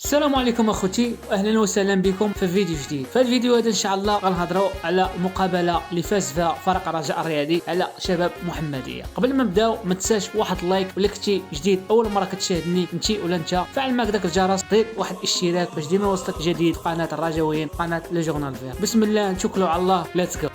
السلام عليكم اخوتي، واهلا وسهلا بكم في فيديو جديد. في الفيديو هذا ان شاء الله غنهضروا على المقابله اللي فاز فيها فريق الرجاء الرياضي على شباب محمديه. قبل ما نبداو ما تنساش واحد اللايك، ولا كنتي جديد اول مره كتشاهدني انت ولا انت فعل معك داك الجرس، ضيف واحد الاشتراك باش ديما يوصلك جديد في قناه الرجاويين، قناه لو جورنال فير. بسم الله نتوكلوا على الله، ليتس جو.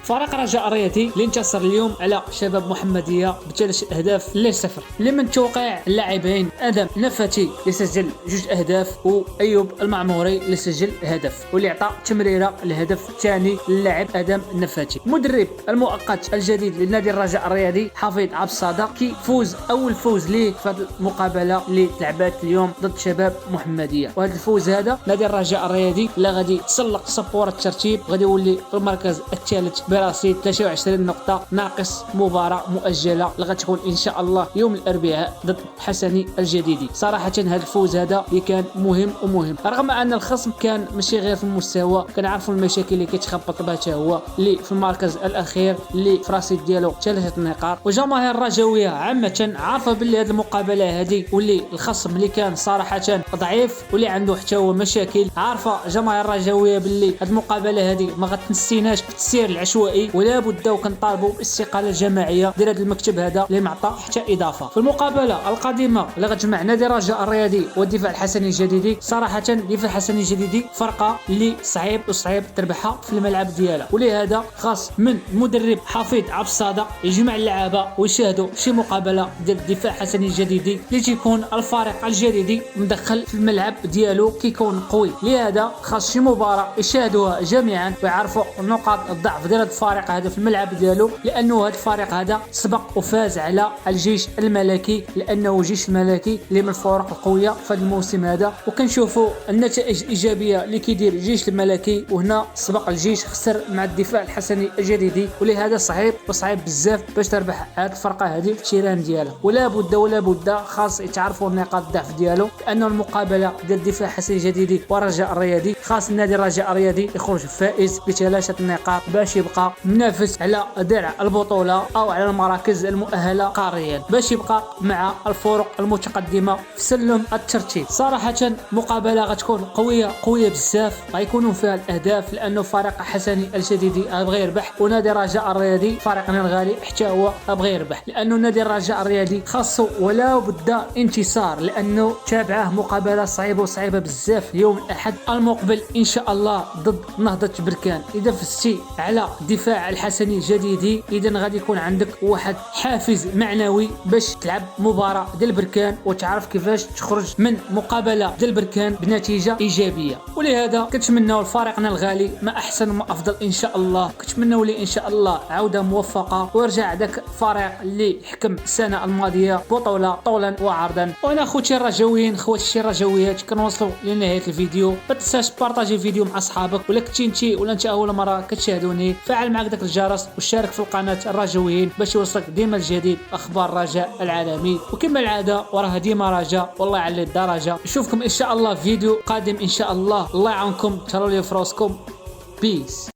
فريق الرجاء الرياضي اللي انتصر اليوم على شباب محمديه بثلاث اهداف ل0. اللي من توقيع اللاعبين ادم نفاتي اللي سجل 2 اهداف، وايوب المعموري اللي سجل هدف، واللي عطى تمريره الهدف الثاني للاعب ادم نفاتي. المدرب المؤقت الجديد لنادي الرجاء الرياضي حفيظ عبد الصادق كيفوز اول فوز ليه في هذه المقابله اللي تلعبات اليوم ضد شباب محمديه. وهذا الفوز هذا نادي الرجاء الرياضي لا غادي تسلق صفوره الترتيب، غادي يولي في المركز الثالث برصيد 23 نقطة، ناقص مباراة مؤجلة اللي غتكون إن شاء الله يوم الأربعاء ضد حسني الجديدي. صراحة هذا الفوز هذا اللي كان مهم رغم أن الخصم كان ماشي غير في المستوى، كنعرفوا المشاكل اللي كيتخبط بها هو اللي في المركز الأخير اللي في رصيد ديالو 3 نقاط. وجماهير الرجاوية عامة عارفة باللي هذه المقابلة هذه واللي الخصم اللي كان صراحة ضعيف واللي عنده حتى هو مشاكل، عارفة جماهير الرجاوية باللي هذه المقابلة هذه ما غتنسيناش في التسيير العشوائي، ولا بد وكنطالبوا بالاستقاله الجماعيه ديال هذا المكتب هذا اللي معطى حتى اضافه. في المقابله القادمه اللي غتجمع نادي الرجاء الرياضي والدفاع الحسني الجديدي، صراحه الدفاع الحسني الجديدي فرقه اللي صعيب تربحها في الملعب ديالها، ولهذا خاص من المدرب حفيظ عبد الصادق يجمع اللعابه ويشاهدوا شي مقابله ديال الدفاع الحسني الجديدي اللي تيكون الفريق الجديدي مدخل في الملعب ديالو كيكون قوي. لهذا خاص شي مباراه يشاهدوها جميعا ويعرفوا نقاط الضعف ديال الفريق هذا في الملعب ديالو، لانه هذا الفريق هذا سبق وفاز على الجيش الملكي، لانه جيش الملكي اللي من الفرق القويه في هذا الموسم هذا، وكنشوفوا النتائج الايجابيه اللي كيدير الجيش الملكي. وهنا سبق الجيش خسر مع الدفاع الحسني الجديدي، ولهذا صعيب بزاف باش تربح هذه الفرقه هذه في التيران ديالها. ولا بد خاص يتعرفوا نقاط الضعف ديالو، لانه المقابله ديال الدفاع الحسني الجديدي والرجاء الرياضي خاص النادي الرجاء الرياضي يخرج فائز ب3 نقاط باش يبقى منافس على درع البطوله او على المراكز المؤهله قاريا، باش يبقى مع الفرق المتقدمه في سلم الترتيب. صراحه مقابله غتكون قويه بزاف، غيكونوا فيها الاهداف، لانه فريق حسني الجديدي بغى يربح، ونادي الرجاء الرياضي فريقنا الغالي حتى هو بغى يربح، لانه نادي الرجاء الرياضي خاصو ولا بد انتصار، لانه تابعه مقابله صعيبه بزاف يوم الاحد المقبل ان شاء الله ضد نهضه بركان. اذا فزتي على دفاع الحسني الجديدي اذا غادي يكون عندك واحد حافز معنوي باش تلعب مباراه ديال بركان وتعرف كيفاش تخرج من مقابله ديال بركان بنتيجه ايجابيه. ولهذا كنتمناو لفريقنا الغالي ما احسن وما افضل ان شاء الله، كنتمناو ليه ان شاء الله عوده موفقه ويرجع داك الفريق اللي حكم السنه الماضيه بطوله طولا وعرضا. وانا خوتي الرجاويين خواتي الرجاويات كنوصلوا لنهايه الفيديو. ما تنساش بارطاجي الفيديو مع اصحابك، ولا كنتي انت ولا انت اول مره كتشاهدوني فعل معك داك الجرس وشارك في القناه الرجاويين باش يوصلك ديما الجديد اخبار الرجاء العالمي. وكما العاده وراها ديما رجاء والله يعلي الدرجه. نشوفكم ان شاء الله في فيديو قادم ان شاء الله. الله يعاونكم، تهلاو لي في راسكم، بيس.